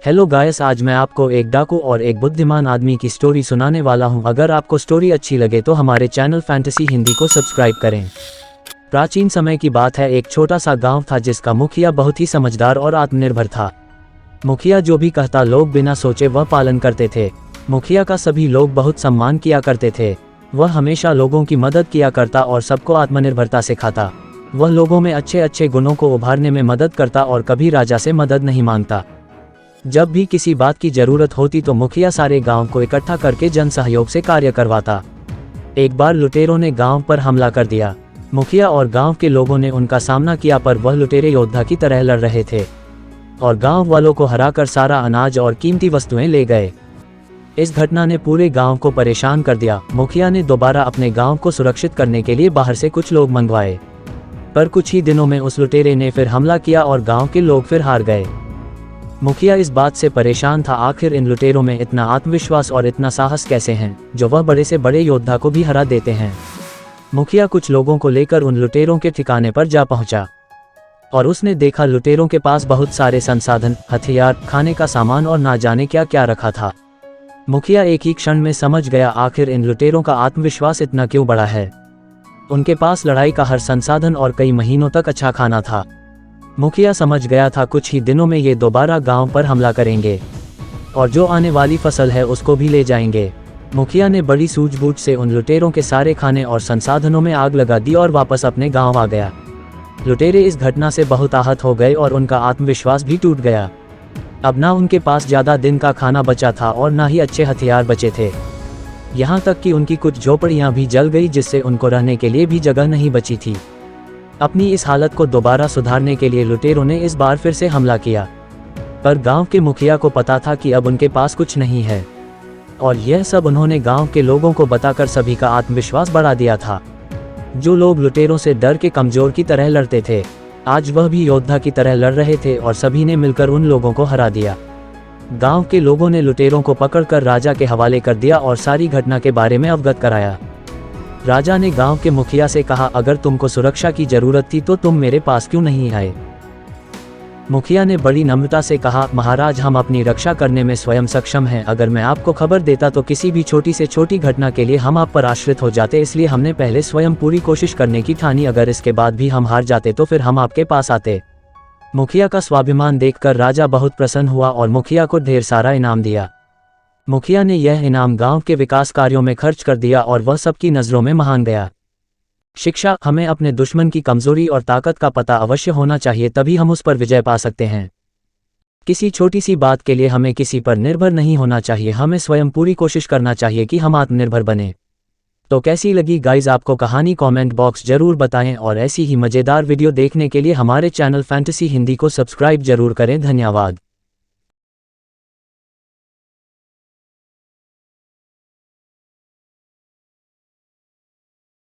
Hello guys, आज मैं आपको एक डाकू और एक बुद्धिमान आदमी की स्टोरी सुनाने वाला हूं। अगर आपको स्टोरी अच्छी लगे तो हमारे चैनल फैंटेसी हिंदी को सब्सक्राइब करें। प्राचीन समय की बात है। एक छोटा सा गांव था जिसका मुखिया बहुत ही समझदार और आत्मनिर्भर था। मुखिया जो भी कहता लोग बिना सोचे वह पालन करते थे। मुखिया का सभी लोग बहुत सम्मान किया करते थे। वह हमेशा लोगों की मदद किया करता और सबको आत्मनिर्भरता सिखाता। वह लोगों में अच्छे अच्छे गुणों को उभारने में मदद करता और कभी राजा से मदद नहीं मांगता। जब भी किसी बात की जरूरत होती तो मुखिया सारे गांव को इकट्ठा करके जन सहयोग से कार्य करवाता। एक बार लुटेरों ने गांव पर हमला कर दिया। मुखिया और गांव के लोगों ने उनका सामना किया, पर वह लुटेरे योद्धा की तरह लड़ रहे थे और गांव वालों को हराकर सारा अनाज और कीमती वस्तुएं ले गए। इस घटना ने पूरे गांव को परेशान कर दिया। मुखिया ने दोबारा अपने गांव को सुरक्षित करने के लिए बाहर से कुछ लोग मंगवाए, पर कुछ ही दिनों में उस लुटेरे ने फिर हमला किया और गांव के लोग फिर हार गए। मुखिया इस बात से परेशान था, आखिर इन लुटेरों में इतना आत्मविश्वास और इतना साहस कैसे हैं जो वह बड़े से बड़े योद्धा को भी हरा देते हैं। मुखिया कुछ लोगों को लेकर उन लुटेरों के ठिकाने पर जा पहुंचा और उसने देखा लुटेरों के पास बहुत सारे संसाधन, हथियार, खाने का सामान और ना जाने क्या क्या रखा था। मुखिया एक ही क्षण में समझ गया आखिर इन लुटेरों का आत्मविश्वास इतना क्यों बड़ा है। उनके पास लड़ाई का हर संसाधन और कई महीनों तक अच्छा खाना था। मुखिया समझ गया था कुछ ही दिनों में ये दोबारा गांव पर हमला करेंगे और जो आने वाली फसल है उसको भी ले जाएंगे। मुखिया ने बड़ी सूझबूझ से उन लुटेरों के सारे खाने और संसाधनों में आग लगा दी और वापस अपने गांव आ गया। लुटेरे इस घटना से बहुत आहत हो गए और उनका आत्मविश्वास भी टूट गया। अब ना उनके पास ज्यादा दिन का खाना बचा था और ना ही अच्छे हथियार बचे थे। यहाँ तक कि उनकी कुछ झोपड़ियाँ भी जल गई, जिससे उनको रहने के लिए भी जगह नहीं बची थी। अपनी इस हालत को दोबारा सुधारने के लिए लुटेरों ने इस बार फिर से हमला किया, पर गांव के मुखिया को पता था कि अब उनके पास कुछ नहीं है और यह सब उन्होंने गांव के लोगों को बताकर सभी का आत्मविश्वास बढ़ा दिया था। जो लोग लुटेरों से डर के कमजोर की तरह लड़ते थे, आज वह भी योद्धा की तरह लड़ रहे थे और सभी ने मिलकर उन लोगों को हरा दिया। गांव के लोगों ने लुटेरों को पकड़कर राजा के हवाले कर दिया और सारी घटना के बारे में अवगत कराया। राजा ने गांव के मुखिया से कहा, अगर तुमको सुरक्षा की जरूरत थी तो तुम मेरे पास क्यों नहीं आए। मुखिया ने बड़ी नम्रता से कहा, महाराज, हम अपनी रक्षा करने में स्वयं सक्षम हैं। अगर मैं आपको खबर देता तो किसी भी छोटी से छोटी घटना के लिए हम आप पर आश्रित हो जाते, इसलिए हमने पहले स्वयं पूरी कोशिश करने की ठानी। अगर इसके बाद भी हम हार जाते तो फिर हम आपके पास आते। मुखिया का स्वाभिमान देखकर राजा बहुत प्रसन्न हुआ और मुखिया को ढेर सारा इनाम दिया। मुखिया ने यह इनाम गांव के विकास कार्यों में खर्च कर दिया और वह सबकी नज़रों में महान गया। शिक्षा, हमें अपने दुश्मन की कमजोरी और ताकत का पता अवश्य होना चाहिए, तभी हम उस पर विजय पा सकते हैं। किसी छोटी सी बात के लिए हमें किसी पर निर्भर नहीं होना चाहिए, हमें स्वयं पूरी कोशिश करना चाहिए कि हम आत्मनिर्भर बने। तो कैसी लगी गाइज आपको कहानी, कमेंट बॉक्स जरूर बताएं और ऐसी ही मज़ेदार वीडियो देखने के लिए हमारे चैनल फैंटेसी हिंदी को सब्सक्राइब जरूर करें। धन्यवाद।